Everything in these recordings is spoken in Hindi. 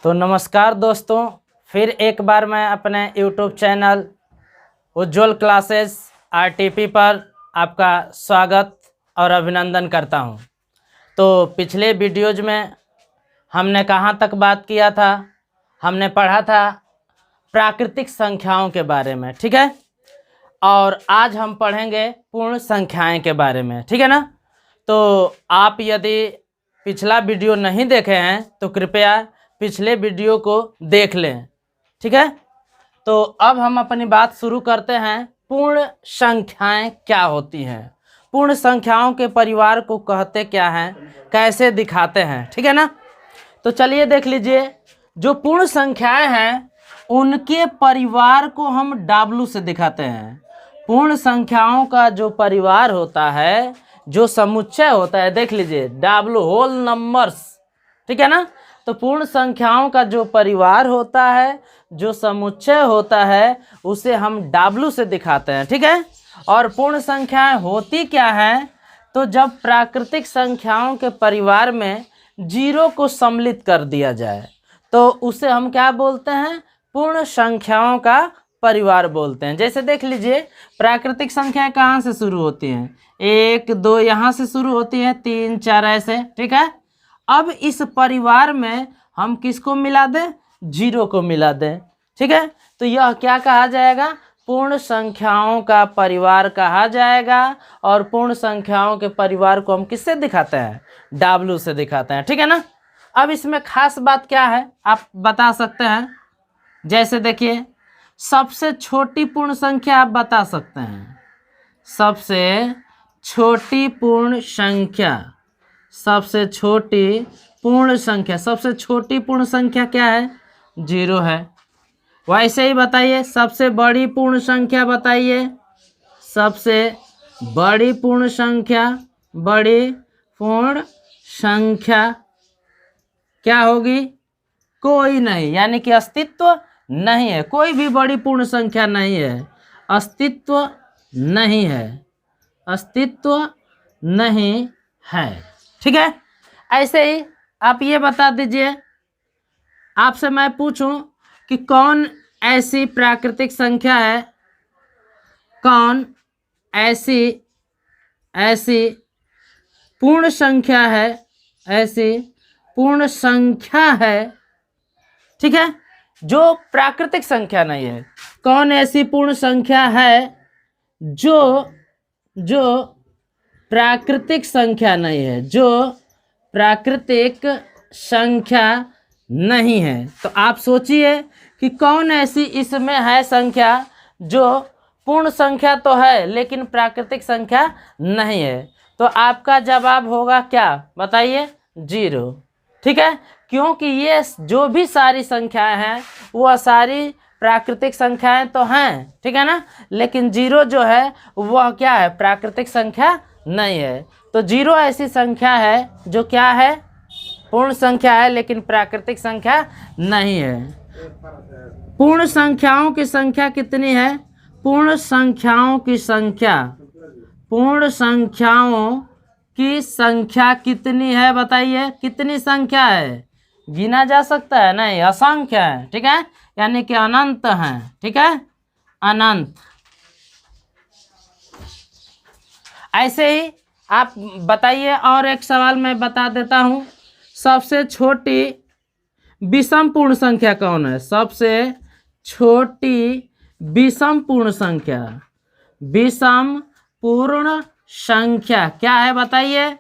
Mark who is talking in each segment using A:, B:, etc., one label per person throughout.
A: तो नमस्कार दोस्तों, फिर एक बार मैं अपने YouTube चैनल उज्ज्वल क्लासेस RTP पर आपका स्वागत और अभिनंदन करता हूं। तो पिछले वीडियोज में हमने कहां तक बात किया था? हमने पढ़ा था प्राकृतिक संख्याओं के बारे में, ठीक है। और आज हम पढ़ेंगे पूर्ण संख्याएं के बारे में, ठीक है ना। तो आप यदि पिछला वीडियो नहीं देखे हैं तो कृपया पिछले वीडियो को देख लें, ठीक है। तो अब हम अपनी बात शुरू करते हैं। पूर्ण संख्याएं क्या होती हैं, पूर्ण संख्याओं के परिवार को कहते क्या हैं, कैसे दिखाते हैं, ठीक है ना। तो चलिए देख लीजिए, जो पूर्ण संख्याएं हैं उनके परिवार को हम W से दिखाते हैं। पूर्ण संख्याओं का जो परिवार होता है, जो समुच्चय होता है, देख लीजिए W होल नंबर्स, ठीक है ना। तो पूर्ण संख्याओं का जो परिवार होता है, जो समुच्चय होता है, उसे हम W से दिखाते हैं, ठीक है। और पूर्ण संख्याएं होती क्या हैं? तो जब प्राकृतिक संख्याओं के परिवार में जीरो को सम्मिलित कर दिया जाए तो उसे हम क्या बोलते हैं? पूर्ण संख्याओं का परिवार बोलते हैं। जैसे देख लीजिए, प्राकृतिक संख्याएं कहाँ से शुरू होती हैं? 1 2 यहाँ से शुरू होती हैं, 3 4 ऐसे, ठीक है। अब इस परिवार में हम किसको मिला दें? जीरो को मिला दें, ठीक है। तो यह क्या कहा जाएगा? पूर्ण संख्याओं का परिवार कहा जाएगा। और पूर्ण संख्याओं के परिवार को हम किससे दिखाते हैं? W से दिखाते हैं, ठीक है ना। अब इसमें खास बात क्या है आप बता सकते हैं? जैसे देखिए, सबसे छोटी पूर्ण संख्या आप बता सकते हैं। सबसे छोटी पूर्ण संख्या, सबसे छोटी पूर्ण संख्या, सबसे छोटी पूर्ण संख्या क्या है? 0 है। वैसे ही बताइए, सबसे बड़ी पूर्ण संख्या बताइए। सबसे बड़ी पूर्ण संख्या, बड़ी पूर्ण संख्या क्या होगी? कोई नहीं, यानी कि अस्तित्व नहीं है। कोई भी बड़ी पूर्ण संख्या नहीं है, अस्तित्व नहीं है, अस्तित्व नहीं है, ठीक है। ऐसे ही आप ये बता दीजिए, आपसे मैं पूछूं कि कौन ऐसी प्राकृतिक संख्या है, कौन ऐसी पूर्ण संख्या है, ऐसी पूर्ण संख्या है, ठीक है, जो प्राकृतिक संख्या नहीं है। कौन ऐसी पूर्ण संख्या है जो प्राकृतिक संख्या नहीं है, जो प्राकृतिक संख्या नहीं है। तो आप सोचिए कि कौन ऐसी इसमें है संख्या जो पूर्ण संख्या तो है लेकिन प्राकृतिक संख्या नहीं है। तो आपका जवाब होगा क्या बताइए? 0, ठीक है। क्योंकि ये जो भी सारी संख्याएं हैं वह सारी प्राकृतिक संख्याएं तो हैं, ठीक है ना। लेकिन 0 जो है वह क्या है? प्राकृतिक संख्या नहीं है। तो 0 ऐसी संख्या है जो क्या है? पूर्ण संख्या है लेकिन प्राकृतिक संख्या नहीं है। पूर्ण संख्याओं की संख्या कितनी है? पूर्ण संख्याओं की संख्या, पूर्ण संख्याओं की संख्या कितनी है बताइए? कितनी संख्या है? गिना जा सकता है? नहीं, असंख्य है, ठीक है, यानी कि अनंत है, ठीक है, अनंत। ऐसे ही आप बताइए, और एक सवाल मैं बता देता हूं। सबसे छोटी विषम पूर्ण संख्या कौन है? सबसे छोटी विषम पूर्ण संख्या, विषम पूर्ण संख्या क्या है बताइए?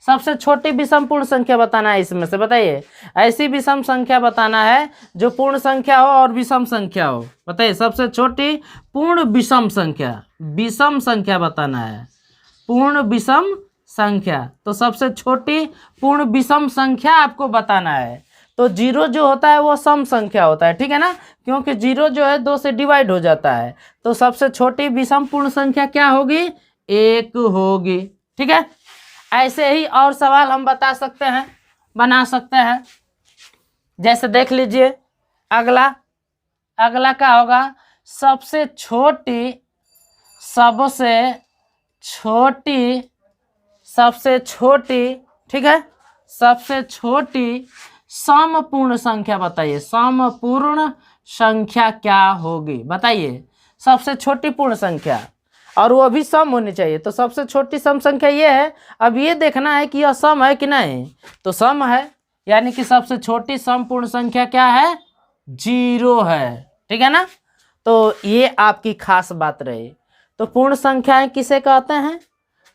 A: सबसे छोटी विषम पूर्ण संख्या बताना है इसमें से, बताइए। ऐसी विषम संख्या बताना है जो पूर्ण संख्या हो और विषम संख्या हो। बताइए, सबसे छोटी पूर्ण विषम संख्या, विषम संख्या बताना है, पूर्ण विषम संख्या। तो सबसे छोटी पूर्ण विषम संख्या आपको बताना है। तो 0 जो होता है वो सम संख्या होता है, ठीक है ना, क्योंकि 0 जो है 2 से डिवाइड हो जाता है। तो सबसे छोटी विषम पूर्ण संख्या क्या होगी? 1 होगी, ठीक है। ऐसे ही और सवाल हम बता सकते हैं, बना सकते हैं। जैसे देख लीजिए, अगला क्या होगा? सबसे छोटी, सबसे छोटी, ठीक है, सबसे छोटी समपूर्ण संख्या बताइए, समपूर्ण संख्या क्या होगी बताइए। सबसे छोटी पूर्ण संख्या, और वो भी सम होनी चाहिए, तो सबसे छोटी सम संख्या ये है। अब ये देखना है कि यह सम है कि नहीं, तो सम है, यानी कि सबसे छोटी सम पूर्ण संख्या क्या है, 0 है। ठीक है ना, तो ये आपकी खास बात रही। तो पूर्ण संख्याएं किसे कहते हैं?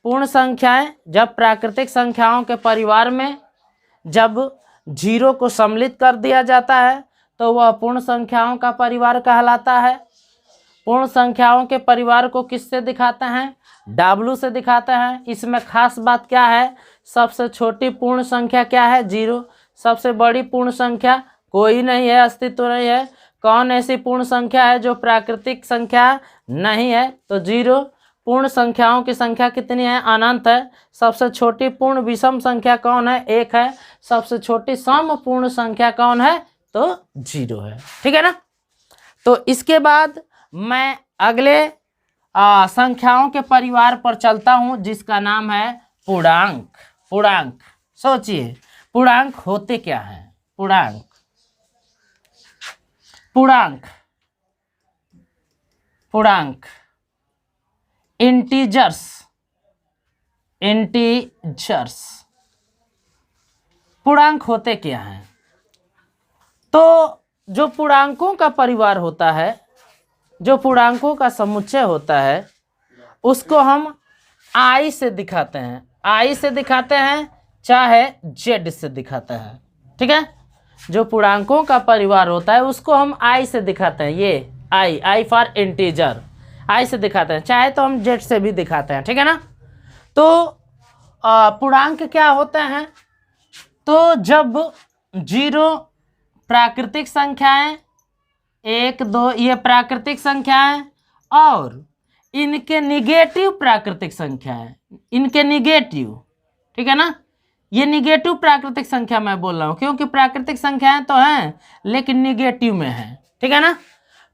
A: पूर्ण संख्याएं जब प्राकृतिक संख्याओं के परिवार में जब 0 को सम्मिलित कर दिया जाता है तो वह पूर्ण संख्याओं का परिवार कहलाता है। पूर्ण संख्याओं के परिवार को किससे दिखाते हैं? W से दिखाते हैं। इसमें खास बात क्या है? सबसे छोटी पूर्ण संख्या क्या है? 0। सबसे बड़ी पूर्ण संख्या कोई नहीं है, अस्तित्व नहीं है। कौन ऐसी पूर्ण संख्या है जो प्राकृतिक संख्या नहीं है? तो 0। पूर्ण संख्याओं की संख्या कितनी है? अनंत है। सबसे छोटी पूर्ण विषम संख्या कौन है? 1 है। सबसे छोटी सम पूर्ण संख्या कौन है? तो 0 है। ठीक है ना। तो इसके बाद मैं अगले संख्याओं के परिवार पर चलता हूं जिसका नाम है पूर्णांक। पूर्णांक, सोचिए पूर्णांक होते क्या हैं? पूर्णांक, पूर्णांक, पूर्णांक इंटीजर्स, इंटीजर्स पूर्णांक होते क्या हैं? तो जो पूर्णांकों का परिवार होता है, जो पूर्णांकों का समुच्चय होता है, उसको हम आई से दिखाते हैं। आई से दिखाते हैं चाहे जेड से दिखाते हैं। ठीक है, जो पूर्णांकों का परिवार होता है उसको हम आई से दिखाते हैं। ये आई, आई फॉर इंटीजर, आई से दिखाते हैं, चाहे तो हम जेड से भी दिखाते हैं। ठीक है ना। तो पूर्णांक क्या होते हैं? तो जब 0 प्राकृतिक संख्याएं, 1 2 ये प्राकृतिक संख्याएं, और इनके निगेटिव प्राकृतिक संख्याएं, इनके निगेटिव। ठीक है ना, ये निगेटिव प्राकृतिक संख्या मैं बोल रहा हूं क्योंकि प्राकृतिक संख्याएं तो हैं लेकिन निगेटिव में है। ठीक है ना।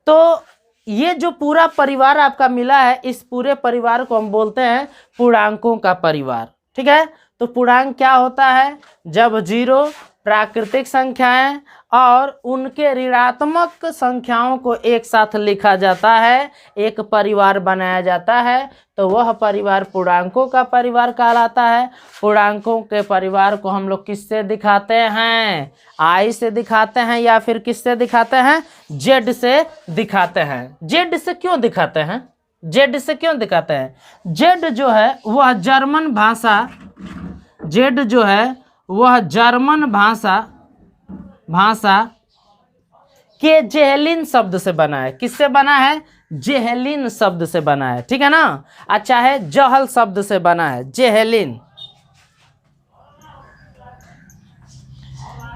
A: तो ये जो पूरा परिवार आपका मिला है, इस पूरे परिवार को हम बोलते हैं पूर्णांकों का परिवार। ठीक है। तो पूर्णांक क्या होता है? जब 0 प्राकृतिक संख्याएं और उनके ऋणात्मक संख्याओं को एक साथ लिखा जाता है, एक परिवार बनाया जाता है, तो वह परिवार पूर्णांकों का परिवार कहलाता है। पूर्णांकों के परिवार को हम लोग किससे दिखाते हैं? आई से दिखाते हैं, या फिर किससे दिखाते हैं? जेड से दिखाते हैं। जेड से क्यों दिखाते हैं? जेड से क्यों दिखाते हैं? जेड जो है वह जर्मन भाषा, जेड जो है वह जर्मन भाषा के जेहलिन शब्द से बना है। किससे बना है? जेहलिन शब्द से बना है। ठीक है ना। अच्छा है, जहल शब्द से बना है, जेहलिन,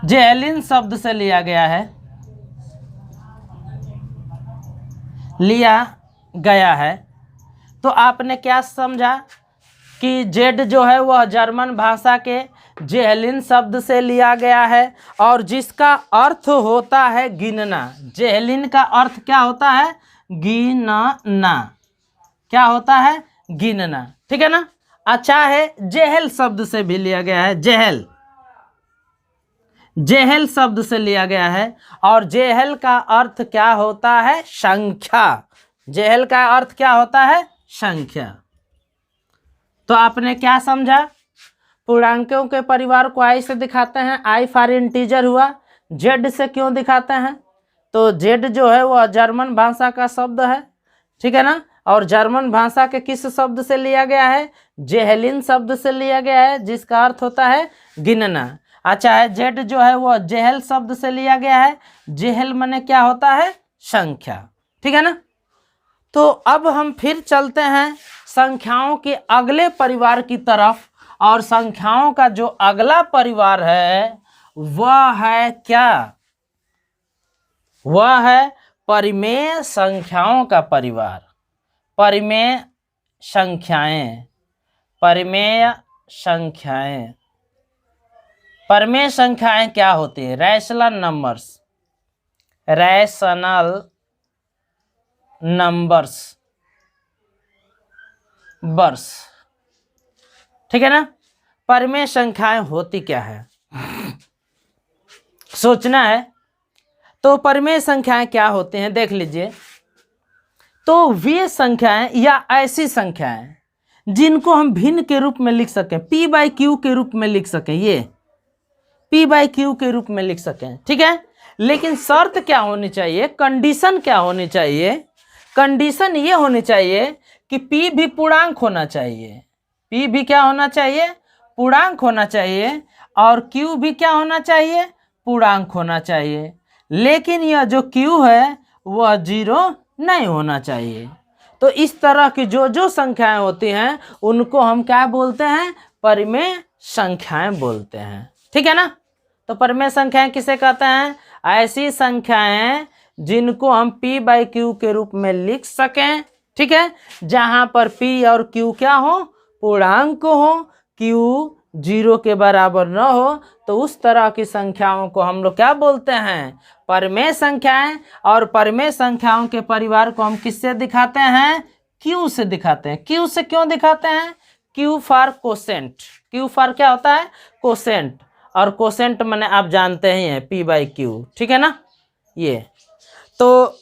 A: जेहलिन शब्द से लिया गया है, लिया गया है। तो आपने क्या समझा कि जेड जो है वह जर्मन भाषा के जेहलिन शब्द से लिया गया है और जिसका अर्थ होता है गिनना। जेहलिन का अर्थ क्या होता है? गिनना। क्या होता है? गिनना। ठीक है ना। अच्छा है, जेहल शब्द से भी लिया गया है, जेहल, जेहल शब्द से लिया गया है और जेहल का अर्थ क्या होता है? संख्या। जेहल का अर्थ क्या होता है? संख्या। तो आपने क्या समझा? पूर्णांकों के परिवार को आई से दिखाते हैं, आई फॉर इंटीजर हुआ। जेड से क्यों दिखाते हैं? तो जेड जो है वह जर्मन भाषा का शब्द है। ठीक है ना। और जर्मन भाषा के किस शब्द से लिया गया है? जेहलिन शब्द से लिया गया है जिसका अर्थ होता है गिनना। अच्छा है, जेड जो है वह जेहल शब्द से लिया गया है। जेहल माने क्या होता है? संख्या। ठीक है ना। तो अब हम फिर चलते हैं संख्याओं के अगले परिवार की तरफ, और संख्याओं का जो अगला परिवार है वह है क्या? वह है परिमेय संख्याओं का परिवार। परिमेय संख्याएं, परिमेय संख्याएं, परिमेय संख्याएं क्या होती है? रैशनल नंबर्स, रैशनल नंबर्स, बर्स। ठीक है ना। परिमेय संख्याएं होती क्या है? सोचना है। तो परिमेय संख्याएं क्या होते हैं देख लीजिए। तो वे संख्याएं या ऐसी संख्याएं जिनको हम भिन्न के रूप में लिख सकें, p बाई क्यू के रूप में लिख सकें, ये p बाई क्यू के रूप में लिख सकें, ठीक है। लेकिन शर्त क्या होनी चाहिए, कंडीशन क्या होनी चाहिए, कंडीशन ये होनी चाहिए कि p भी पूर्णांक होना चाहिए, p भी क्या होना चाहिए, पूर्णांक होना चाहिए, और q भी क्या होना चाहिए, पूर्णांक होना चाहिए। लेकिन यह जो q है वह 0 नहीं होना चाहिए। तो इस तरह की जो संख्याएं होती हैं उनको हम क्या बोलते हैं, परिमेय संख्याएं बोलते हैं, ठीक है ना। तो परिमेय संख्याएं किसे कहते हैं, ऐसी संख्याएं जिनको हम p बाई क्यू के रूप में लिख सकें, ठीक है, जहां पर p और q क्या हो, पूर्णांक हो, q 0 के बराबर न हो, तो उस तरह की संख्याओं को हम लोग क्या बोलते हैं, परिमेय संख्याएं। और परिमेय संख्याओं के परिवार को हम किससे दिखाते हैं, q से दिखाते हैं। q से क्यों दिखाते हैं, q for quotient, q for क्या होता है, कोसेंट, और कोसेंट माने आप जानते ही हैं p बाई क्यू, ठीक है ना। ये तो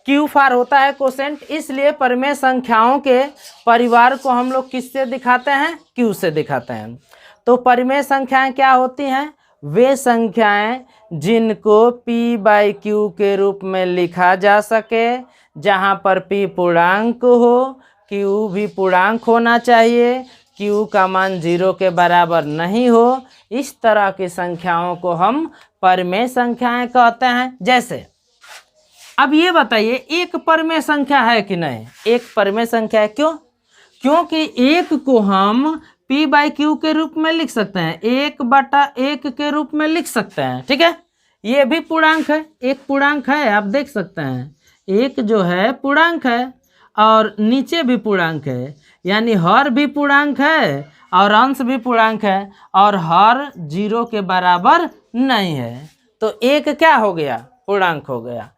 A: q फॉर होता है कोसेंट, इसलिए परिमेय संख्याओं के परिवार को हम लोग किससे दिखाते हैं, q से दिखाते हैं। तो परिमेय संख्याएं क्या होती हैं, वे संख्याएं जिनको p बाई क्यू के रूप में लिखा जा सके, जहां पर p पूर्णांक हो, q भी पूर्णांक होना चाहिए, q का मान 0 के बराबर नहीं हो, इस तरह की संख्याओं को हम परिमेय संख्याएं कहते हैं। जैसे अब ये बताइए, एक परिमेय संख्या है कि नहीं, एक परिमेय संख्या है, क्यों, क्योंकि एक को हम p बाई क्यू के रूप में लिख सकते हैं, 1/1 के रूप में लिख सकते हैं, ठीक है। ये भी पूर्णांक है, एक पूर्णांक है, आप देख सकते हैं, एक जो है पूर्णांक है और नीचे भी पूर्णांक है, यानी हर भी पूर्णांक है और अंश भी पूर्णांक है, और हर 0 के बराबर नहीं है। तो एक क्या हो गया, पूर्णांक हो गया,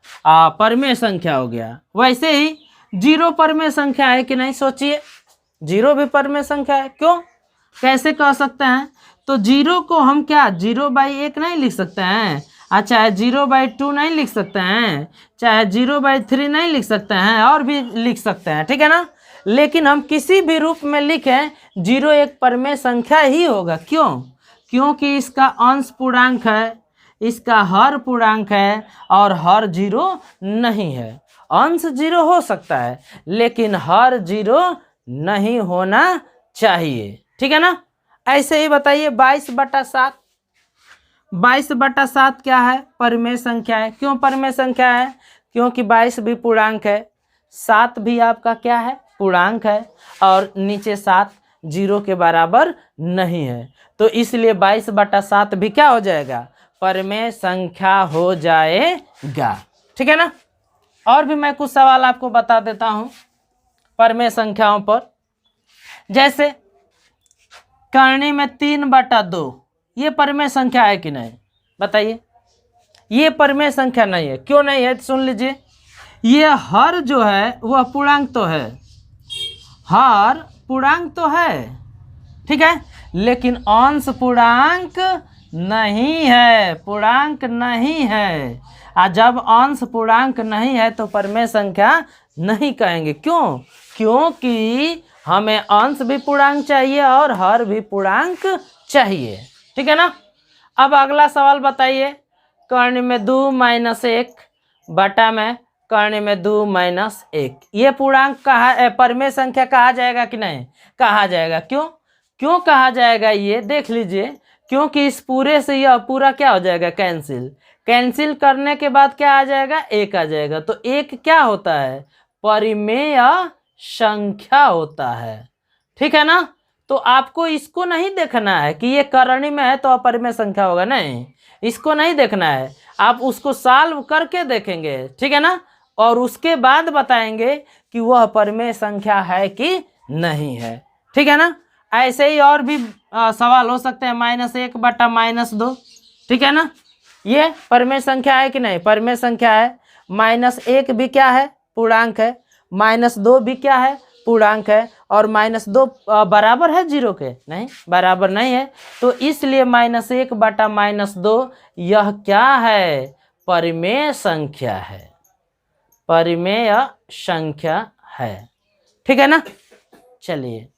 A: परिमेय संख्या हो गया। वैसे ही 0 परिमेय संख्या है कि नहीं, सोचिए, 0 भी परिमेय संख्या है, क्यों, कैसे कह सकते हैं, तो 0 को हम क्या 0/1 नहीं लिख सकते हैं, चाहे 0/2 नहीं लिख सकते हैं, चाहे 0/3 नहीं लिख सकते हैं, और भी लिख सकते हैं, ठीक है ना। लेकिन हम किसी भी रूप में लिखें 0 एक परिमेय संख्या ही होगा, क्यों, क्योंकि इसका अंश पूर्णांक है, इसका हर पूर्णांक है, और हर 0 नहीं है। अंश 0 हो सकता है लेकिन हर 0 नहीं होना चाहिए, ठीक है ना। ऐसे ही बताइए 22/7, 22/7 क्या है, परिमेय संख्या है। क्यों परिमेय संख्या है, क्योंकि 22 भी पूर्णांक है, 7 भी आपका क्या है, पूर्णांक है, और नीचे 7 0 के बराबर नहीं है, तो इसलिए 22/7 भी क्या हो जाएगा, परिमेय संख्या हो जाएगा, ठीक है ना। और भी मैं कुछ सवाल आपको बता देता हूं परिमेय संख्याओं पर। जैसे करनी में 3/2, ये परिमेय संख्या है कि नहीं, बताइए। ये परिमेय संख्या नहीं है, क्यों नहीं है, सुन लीजिए। ये हर जो है वह पूर्णांक तो है, हर पूर्णांक तो है, ठीक है, लेकिन अंश पूर्णांक नहीं है, पूर्णांक नहीं है। जब अंश पूर्णांक नहीं है तो परिमेय संख्या नहीं कहेंगे, क्यों, क्योंकि हमें अंश भी पूर्णांक चाहिए और हर भी पूर्णांक चाहिए, ठीक है ना। अब अगला सवाल बताइए, कर्ण में 2-1 बटा में कर्ण में 2-1, ये पूर्णांक कहा, परिमेय संख्या कहा जाएगा कि नहीं, कहा जाएगा। क्यों, क्यों कहा जाएगा, ये देख लीजिए, क्योंकि इस पूरे से यह पूरा क्या हो जाएगा, कैंसिल, कैंसिल करने के बाद क्या आ जाएगा, 1 आ जाएगा। तो 1 क्या होता है, परिमेय संख्या होता है, ठीक है ना। तो आपको इसको नहीं देखना है कि ये करणी में है तो अपरिमेय संख्या होगा, नहीं, इसको नहीं देखना है, आप उसको सॉल्व करके देखेंगे, ठीक है ना, और उसके बाद बताएंगे कि वह परिमेय संख्या है कि नहीं है, ठीक है ना। ऐसे ही और भी सवाल हो सकते हैं, -1/-2, ठीक है ना, ये परिमेय संख्या है कि नहीं, परिमेय संख्या है। -1 भी क्या है, पूर्णांक है, -2 भी क्या है, पूर्णांक है, और -2 बराबर है 0 के? नहीं, बराबर नहीं है। तो इसलिए -1 बटा -2 यह क्या है? परिमेय संख्या है, परिमेय संख्या है। ठीक है ना? चलिए,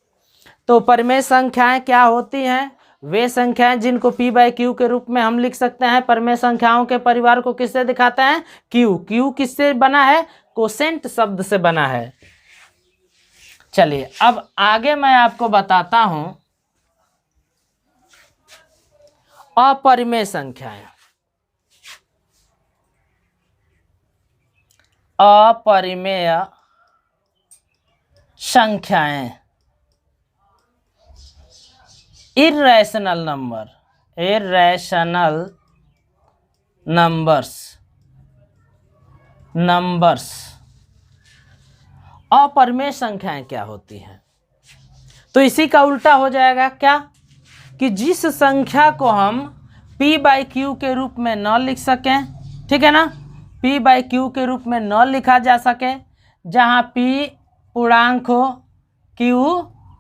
A: तो परिमेय संख्याएं क्या होती हैं? वे संख्याएं जिनको p/q के रूप में हम लिख सकते हैं। परिमेय संख्याओं के परिवार को किससे दिखाते हैं? q। q किससे बना है? कोसेंट शब्द से बना है। चलिए, अब आगे मैं आपको बताता हूं अपरिमेय संख्याएं। अपरिमेय संख्याएं, इर्रेशनल नंबर, इर्रेशनल नंबर्स। अपरिमेय संख्याएं क्या होती हैं? तो इसी का उल्टा हो जाएगा क्या? कि जिस संख्या को हम p/q के रूप में न लिख सकें, ठीक है ना, p/q के रूप में न लिखा जा सके, जहां p पूर्णांक हो, q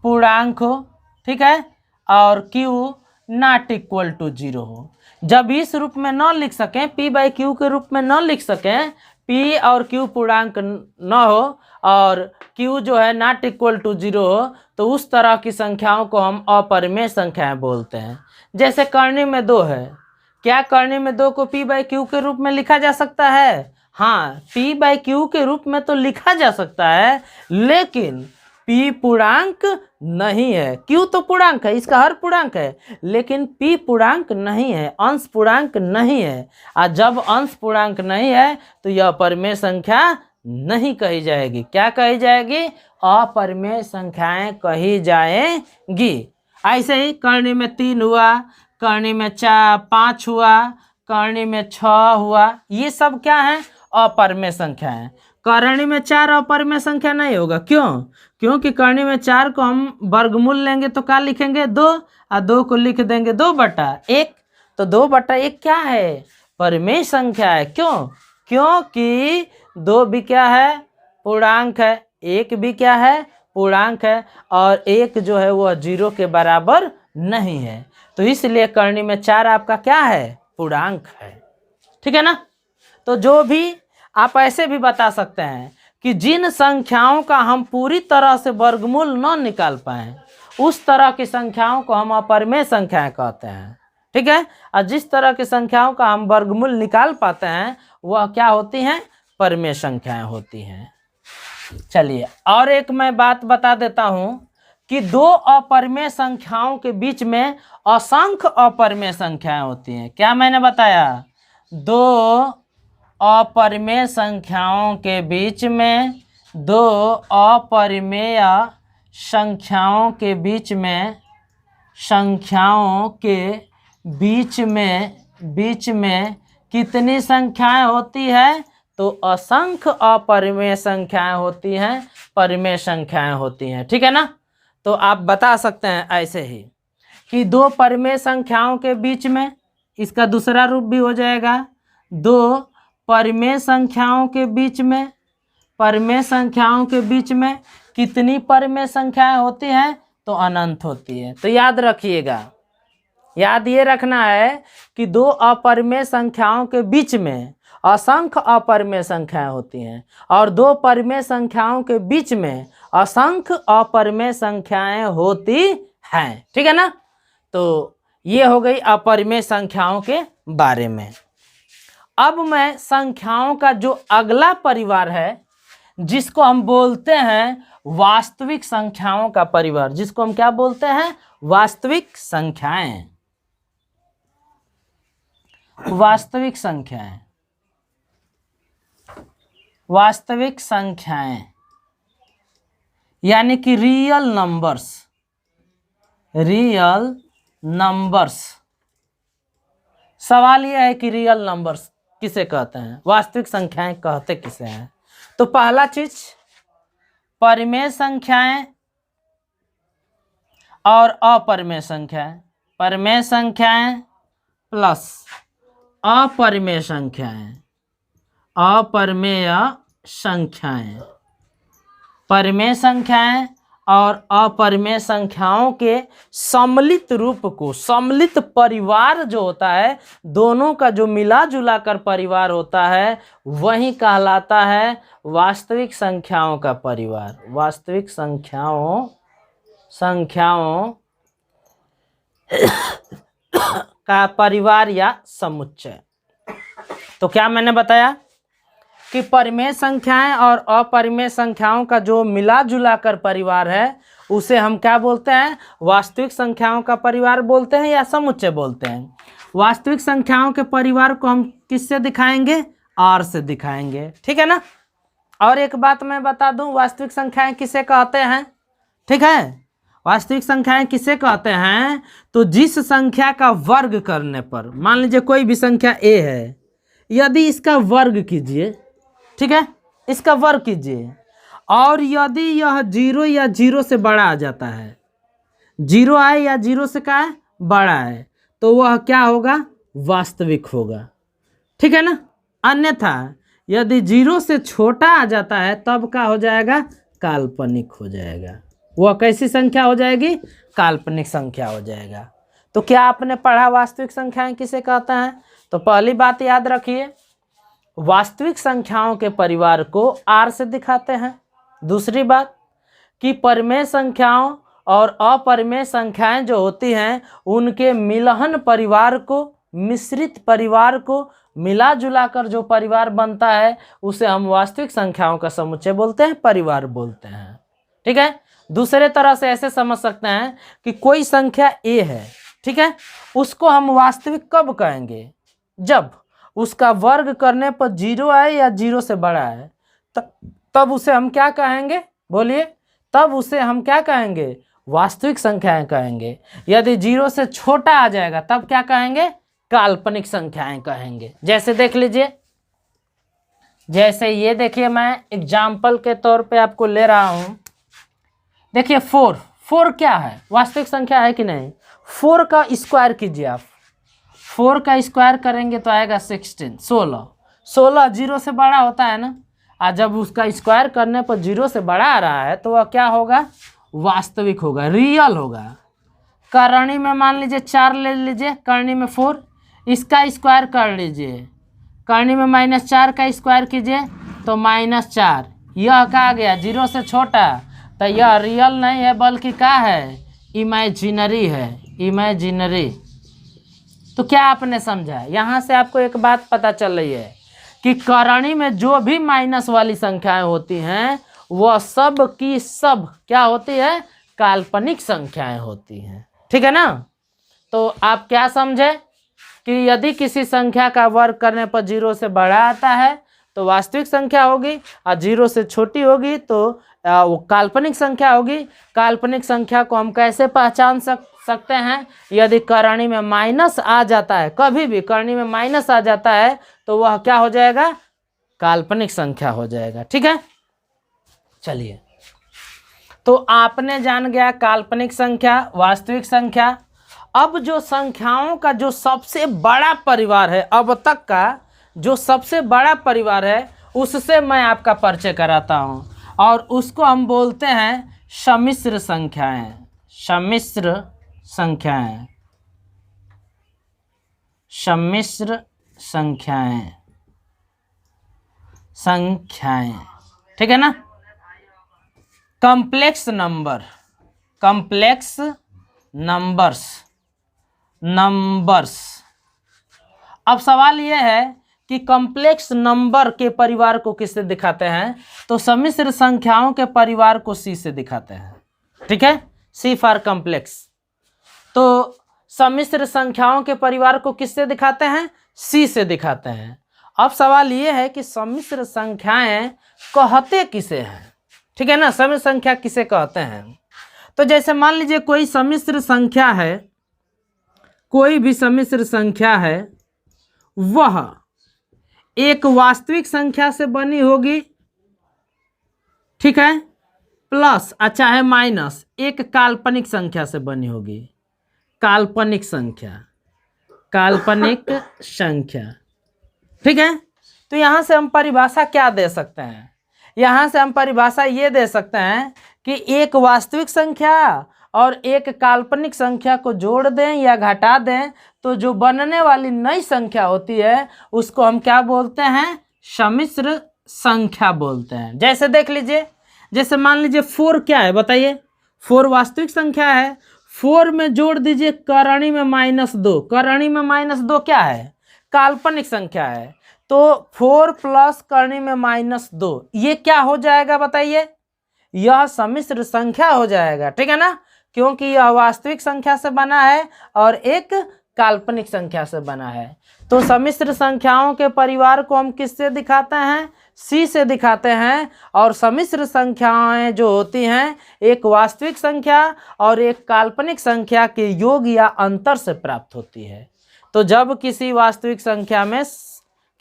A: पूर्णांक हो, ठीक है, और q नॉट इक्वल टू 0 हो। जब इस रूप में न लिख सकें, p/q के रूप में न लिख सकें, p और q पूर्णांक न हो और q जो है नॉट इक्वल टू 0 हो, तो उस तरह की संख्याओं को हम अपरिमेय संख्याएं बोलते हैं। जैसे करनी में 2 है, क्या करनी में 2 को p/q के रूप में लिखा जा सकता है? हाँ, p/q के रूप में तो लिखा जा सकता है, लेकिन p पूर्णांक नहीं है। q तो पूर्णांक है, इसका हर पूर्णांक है, लेकिन p पूर्णांक नहीं है, अंश पूर्णांक नहीं है। और जब अंश पूर्णांक नहीं है तो यह अपरिमेय संख्या नहीं कही जाएगी। क्या कही जाएगी? अपरिमेय संख्याएं कही जाएंगी। ऐसे ही करनी में 3 हुआ, करनी में 5 हुआ, करनी में 6 हुआ, ये सब क्या है? अपरिमेय संख्याएं। करनी में 4 अपरिमेय संख्या नहीं होगा। क्यों? क्योंकि करनी में 4 को हम वर्गमूल लेंगे तो क्या लिखेंगे? 2, और 2 को लिख देंगे 2/1। तो 2/1 क्या है? परिमेय संख्या है। क्यों? क्योंकि 2 भी क्या है? पूर्णांक है, 1 भी क्या है? पूर्णांक है, और 1 जो है वह 0 के बराबर नहीं है। तो इसलिए करनी में 4 आपका क्या है? पूर्णांक है। ठीक है ना? तो जो भी आप ऐसे भी बता सकते हैं कि जिन संख्याओं का हम पूरी तरह से वर्गमूल न निकाल पाए, उस तरह की संख्याओं को हम अपरिमेय संख्याएं कहते हैं। ठीक है? और जिस तरह की संख्याओं का हम वर्गमूल निकाल पाते हैं वह क्या होती हैं? परिमेय संख्याएं होती हैं। चलिए, और एक मैं बात बता देता हूं कि 2 अपरिमेय संख्याओं के बीच में असंख्य अपरिमेय संख्याएं होती हैं। क्या मैंने बताया? 2 अपरिमेय संख्याओं के बीच में, 2 अपरिमेय संख्याओं के बीच में, संख्याओं के बीच में कितनी संख्याएं होती है? तो असंख्य अपरिमेय संख्याएं होती हैं, परिमेय संख्याएं होती हैं। ठीक है ना? तो आप बता सकते हैं ऐसे ही कि 2 परिमेय संख्याओं के बीच में, इसका दूसरा रूप भी हो जाएगा 2 परिमेय संख्याओं के बीच में, परिमेय संख्याओं के बीच में कितनी परिमेय संख्याएं होती हैं? तो अनंत होती है। तो याद रखिएगा, याद ये रखना है कि 2 अपरिमेय संख्याओं के बीच में असंख्य अपरिमेय संख्याएं होती हैं, और 2 परिमेय संख्याओं के बीच में असंख्य अपरिमेय संख्याएं होती हैं। ठीक है ना? तो ये हो गई अपरिमेय संख्याओं के बारे में। अब मैं संख्याओं का जो अगला परिवार है, जिसको हम बोलते हैं वास्तविक संख्याओं का परिवार, जिसको हम क्या बोलते हैं? वास्तविक संख्याएं। वास्तविक संख्याएं, वास्तविक संख्याएं यानी कि रियल नंबर्स, रियल नंबर्स। सवाल यह है कि रियल नंबर्स किसे कहते हैं? वास्तविक संख्याएं कहते किसे हैं? तो पहला चीज, परिमेय संख्याएं और अपरिमेय संख्याएं। परिमेय संख्याएं प्लस अपरिमेय संख्याएं, अपरिमेय संख्याएं, परिमेय संख्याएं और अपरिमेय संख्याओं के सम्मिलित रूप को, सम्मिलित परिवार जो होता है, दोनों का जो मिला जुला कर परिवार होता है, वही कहलाता है वास्तविक संख्याओं का परिवार। वास्तविक संख्याओं का परिवार या समुच्चय। तो क्या मैंने बताया कि परिमेय संख्याएं और अपरिमेय संख्याओं का जो मिला जुला कर परिवार है, उसे हम क्या बोलते हैं? वास्तविक संख्याओं का परिवार बोलते हैं या समुच्चय बोलते हैं। वास्तविक संख्याओं के परिवार को हम किससे दिखाएंगे? आर से दिखाएंगे, ठीक है ना। और एक बात मैं बता दूं, वास्तविक संख्याएं किसे कहते हैं? ठीक है, वास्तविक संख्याएं किसे कहते हैं? तो जिस संख्या का वर्ग करने पर, मान लीजिए कोई भी संख्या ए है, यदि इसका वर्ग कीजिए, ठीक है, इसका वर्ग कीजिए, और यदि यह 0 या 0 से बड़ा आ जाता है, 0 आए या 0 से क्या है? बड़ा है, तो वह क्या होगा? वास्तविक होगा, ठीक है ना। अन्यथा यदि 0 से छोटा आ जाता है, तब क्या हो जाएगा? काल्पनिक हो जाएगा। वह कैसी संख्या हो जाएगी? काल्पनिक संख्या हो जाएगा। तो क्या आपने पढ़ा वास्तविक संख्याएं किसे कहते हैं? तो पहली बात याद रखिए, वास्तविक संख्याओं के परिवार को आर से दिखाते हैं। दूसरी बात कि परिमेय संख्याओं और अपरिमेय संख्याएं जो होती हैं, उनके मिलहन परिवार को, मिश्रित परिवार को मिला जुला कर जो परिवार बनता है, उसे हम वास्तविक संख्याओं का समुच्चय बोलते हैं, परिवार बोलते हैं, ठीक है। दूसरे तरह से ऐसे समझ सकते हैं कि कोई संख्या ए है, ठीक है, उसको हम वास्तविक कब कहेंगे? जब उसका वर्ग करने पर 0 आए या 0 से बड़ा है, तब उसे हम क्या कहेंगे? बोलिए, तब उसे हम क्या कहेंगे? वास्तविक संख्याएं कहेंगे। यदि 0 से छोटा आ जाएगा, तब क्या कहेंगे? काल्पनिक संख्याएं कहेंगे। जैसे देख लीजिए, जैसे ये देखिए, मैं एग्जाम्पल के तौर पे आपको ले रहा हूं। देखिए 4 क्या है? वास्तविक संख्या है कि नहीं? 4 का स्क्वायर कीजिए आप, 4 का स्क्वायर करेंगे तो आएगा 16। 16 0 से बड़ा होता है ना, और जब उसका स्क्वायर करने पर 0 से बड़ा आ रहा है, तो वह क्या होगा? वास्तविक होगा, रियल होगा। करणी में मान लीजिए 4 ले लीजिए, करणी में 4, इसका स्क्वायर कर लीजिए, करणी में -4 का स्क्वायर कीजिए तो -4। यह क्या आ गया? 0 से छोटा, तो यह रियल नहीं है बल्कि क्या है? इमेजिनरी है, इमेजिनरी। तो क्या आपने समझा? यहाँ से आपको एक बात पता चल रही है कि करणी में जो भी माइनस वाली संख्याएं होती हैं, वह सब की सब क्या होती है? काल्पनिक संख्याएं होती हैं, ठीक है ना। तो आप क्या समझे कि यदि किसी संख्या का वर्ग करने पर 0 से बड़ा आता है तो वास्तविक संख्या होगी, और 0 से छोटी होगी तो वो काल्पनिक संख्या होगी। काल्पनिक संख्या को हम कैसे पहचान सकते हैं? यदि करणी में माइनस आ जाता है, कभी भी करणी में माइनस आ जाता है, तो वह क्या हो जाएगा? काल्पनिक संख्या हो जाएगा, ठीक है। चलिए, तो आपने जान गया काल्पनिक संख्या, वास्तविक संख्या। अब जो संख्याओं का जो सबसे बड़ा परिवार है, अब तक का जो सबसे बड़ा परिवार है, उससे मैं आपका परिचय कराता हूं, और उसको हम बोलते हैं सम्मिश्र संख्याएं। सम्मिश्र संख्याएं, सम्मिश्र संख्याएं, संख्याएं, ठीक है ना। Complex number, complex numbers, numbers. अब सवाल यह है कि कॉम्प्लेक्स नंबर के परिवार को किससे दिखाते हैं? तो सम्मिश्र संख्याओं के परिवार को सी से दिखाते हैं, ठीक है, सी फॉर कॉम्प्लेक्स। तो सम्मिश्र संख्याओं के परिवार को किससे दिखाते हैं? सी से दिखाते हैं। अब सवाल यह है कि सम्मिश्र संख्याएं कहते किसे हैं? ठीक है ना, सम्मिश्र संख्या किसे कहते हैं? तो जैसे मान लीजिए कोई सम्मिश्र संख्या है, कोई भी सम्मिश्र संख्या है, वह एक वास्तविक संख्या से बनी होगी, ठीक है, प्लस चाहे माइनस एक काल्पनिक संख्या से बनी होगी। काल्पनिक संख्या, काल्पनिक संख्या, ठीक है। तो यहाँ से हम परिभाषा क्या दे सकते हैं? यहाँ से हम परिभाषा ये दे सकते हैं कि एक वास्तविक संख्या और एक काल्पनिक संख्या को जोड़ दें या घटा दें तो जो बनने वाली नई संख्या होती है उसको हम क्या बोलते हैं, सम्मिश्र संख्या बोलते हैं। जैसे देख लीजिए, जैसे मान लीजिए 4 क्या है बताइए, 4 वास्तविक संख्या है, 4 में जोड़ दीजिए करणी में -2, करणी में -2 क्या है, काल्पनिक संख्या है। तो 4 प्लस करणी में -2 ये क्या हो जाएगा बताइए, यह सम्मिश्र संख्या हो जाएगा, ठीक है ना, क्योंकि यह वास्तविक संख्या से बना है और एक काल्पनिक संख्या से बना है। तो सम्मिश्र संख्याओं के परिवार को हम किससे दिखाते हैं, सी से दिखाते हैं। और सम्मिश्र संख्याएं जो होती हैं एक वास्तविक संख्या और एक काल्पनिक संख्या के योग या अंतर से प्राप्त होती है। तो जब किसी वास्तविक संख्या में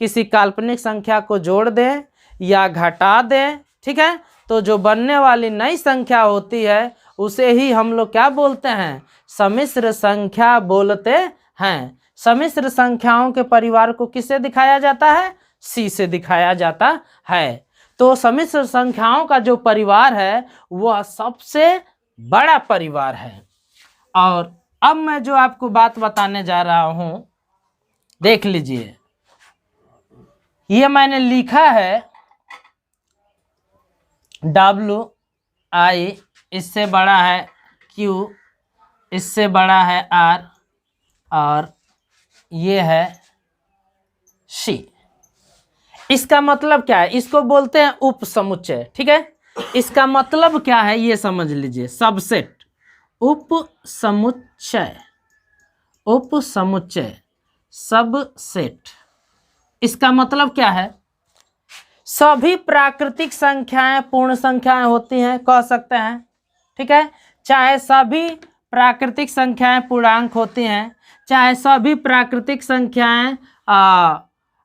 A: किसी काल्पनिक संख्या को जोड़ दें या घटा दें, ठीक है, तो जो बनने वाली नई संख्या होती है उसे ही हम लोग क्या बोलते हैं, सम्मिश्र संख्या बोलते हैं। सम्मिश्र संख्याओं के परिवार को किससे दिखाया जाता है, सी से दिखाया जाता है। तो सम्मिश्र संख्याओं का जो परिवार है वह सबसे बड़ा परिवार है। और अब मैं जो आपको बात बताने जा रहा हूं देख लीजिए, ये मैंने लिखा है WI, इससे बड़ा है Q, इससे बड़ा है R और ये है C। इसका मतलब क्या है, इसको बोलते हैं उपसमुच्चय, ठीक है। इसका मतलब क्या है ये समझ लीजिए, सबसेट, उपसमुच्चय, उपसमुच्चय, सबसेट। इसका मतलब क्या है, सभी प्राकृतिक संख्याएं पूर्ण संख्याएं होती हैं, कह सकते हैं, ठीक है। चाहे सभी प्राकृतिक संख्याएं पूर्णांक होती हैं, चाहे सभी प्राकृतिक संख्याएं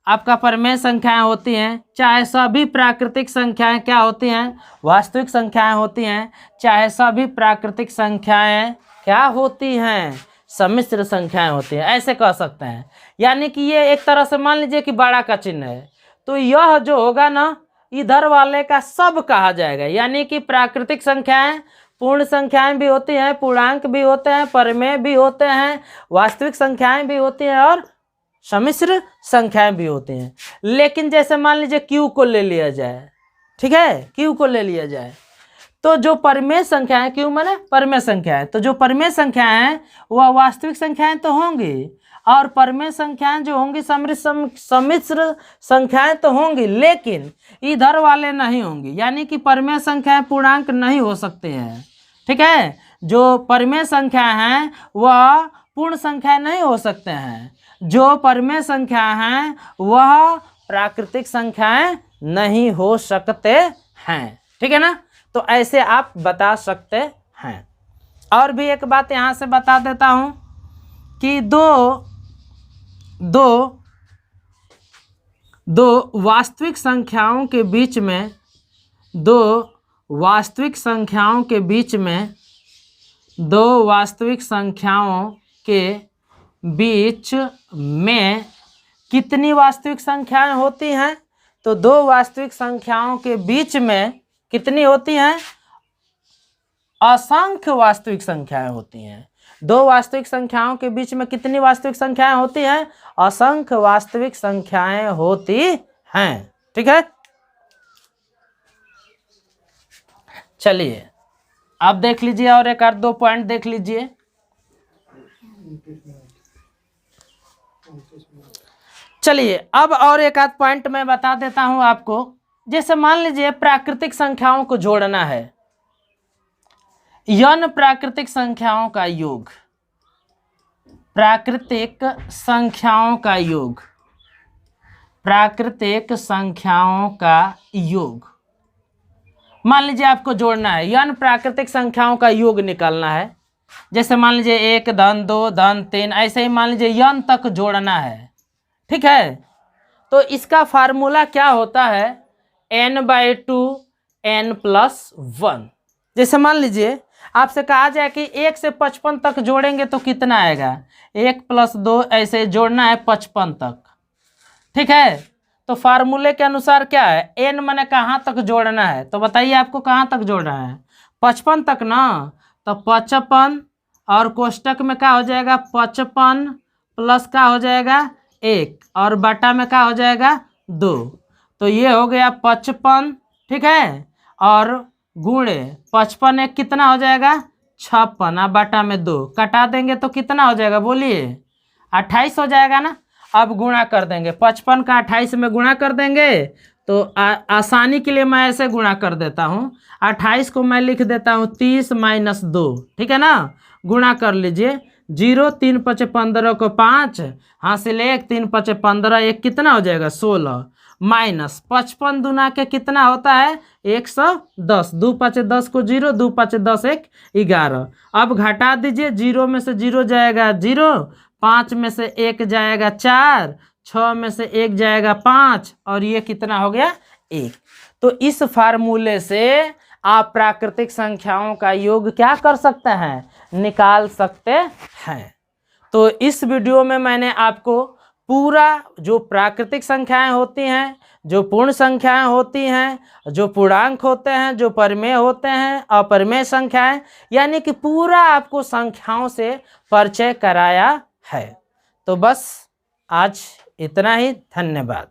A: आपका परिमेय संख्याएं होती हैं, चाहे सभी प्राकृतिक संख्याएं क्या होती हैं, वास्तविक संख्याएं होती हैं, चाहे सभी प्राकृतिक संख्याएं क्या होती हैं, सम्मिश्र संख्याएं होती हैं, ऐसे कह सकते हैं। यानी कि ये एक तरह से मान लीजिए कि बड़ा का चिन्ह है, तो यह जो होगा ना इधर वाले का सब कहा जाएगा। यानी कि प्राकृतिक संख्याएं पूर्ण संख्याएं भी होती हैं, पूर्णांक भी होते हैं, परिमेय भी होते हैं, वास्तविक संख्याएं भी होती हैं और सम्मिश्र संख्याएं भी होती हैं। लेकिन जैसे मान लीजिए Q को ले लिया जाए, ठीक है, Q को ले लिया जाए, तो जो परिमेय संख्याएं, Q माने परिमेय संख्याएं, तो जो परिमेय संख्याएं हैं वह वास्तविक संख्याएं तो होंगी और परिमेय संख्याएं जो होंगी सम्मिश्र संख्याएं तो होंगी, लेकिन इधर वाले नहीं होंगी। यानी कि परिमेय संख्याएं पूर्णांक नहीं हो सकते हैं, ठीक है। जो परिमेय संख्या हैं वह पूर्ण संख्या नहीं हो सकते हैं, जो परिमेय संख्या हैं वह प्राकृतिक संख्याएं नहीं हो सकते हैं, ठीक है ना। तो ऐसे आप बता सकते हैं। और भी एक बात यहाँ से बता देता हूँ कि दो वास्तविक संख्याओं के बीच में, दो वास्तविक संख्याओं के बीच में, दो वास्तविक संख्याओं के बीच में कितनी वास्तविक संख्याएं होती हैं, तो दो वास्तविक संख्याओं के बीच में कितनी होती हैं, असंख्य वास्तविक संख्याएं होती हैं। दो वास्तविक संख्याओं के बीच में कितनी वास्तविक संख्याएं होती हैं, असंख्य वास्तविक संख्याएं होती हैं, ठीक है। चलिए अब देख लीजिए और एक आध दो पॉइंट देख लीजिए। चलिए अब और एक आध पॉइंट मैं बता देता हूं आपको। जैसे मान लीजिए प्राकृतिक संख्याओं को जोड़ना है, n प्राकृतिक संख्याओं का योग, प्राकृतिक संख्याओं का योग, प्राकृतिक संख्याओं का योग मान लीजिए आपको जोड़ना है, n प्राकृतिक संख्याओं का योग निकालना है। जैसे मान लीजिए 1 धन 2 धन 3, ऐसे ही मान लीजिए n तक जोड़ना है, ठीक है। तो इसका फार्मूला क्या होता है, n/2 n+1। जैसे मान लीजिए आपसे कहा जाए कि 1 से 55 तक जोड़ेंगे तो कितना आएगा, 1 + 2 ऐसे जोड़ना है 55 तक, ठीक है। तो फार्मूले के अनुसार क्या है, n माने कहाँ तक जोड़ना है, तो बताइए आपको कहाँ तक जोड़ना है, 55 तक ना, तो 55 और कोष्टक में क्या हो जाएगा 55 प्लस क्या हो जाएगा 1 और बटा में क्या हो जाएगा 2। तो ये हो गया 55, ठीक है, और गुणे 55 एक कितना हो जाएगा 56 और बटा में 2 कटा देंगे तो कितना हो जाएगा बोलिए 28 हो जाएगा ना। अब गुणा कर देंगे 55 का 28 में गुणा कर देंगे तो आसानी के लिए मैं ऐसे गुणा कर देता हूँ। 28 को मैं लिख देता हूँ 30 माइनस 2, ठीक है ना। गुणा कर लीजिए 0 3 5 15 को 5 हासिल 1 3 5 15 एक कितना हो जाएगा 16 माइनस 55 दूना के कितना होता है 110, 2 5 10 को 0, 2 5 10 1 11। अब घटा दीजिए 0 में से 0 जाएगा 0, 5 में से 1 जाएगा 4, 6 में से 1 जाएगा 5 और ये कितना हो गया 1। तो इस फार्मूले से आप प्राकृतिक संख्याओं का योग क्या कर सकते हैं निकाल सकते हैं। तो इस वीडियो में मैंने आपको पूरा जो प्राकृतिक संख्याएं होती हैं, जो पूर्ण संख्याएं होती हैं, जो पूर्णांक होते हैं, जो परिमेय होते हैं, अपरिमेय संख्याएं, यानी कि पूरा आपको संख्याओं से परिचय कराया है। तो बस आज इतना ही, धन्यवाद।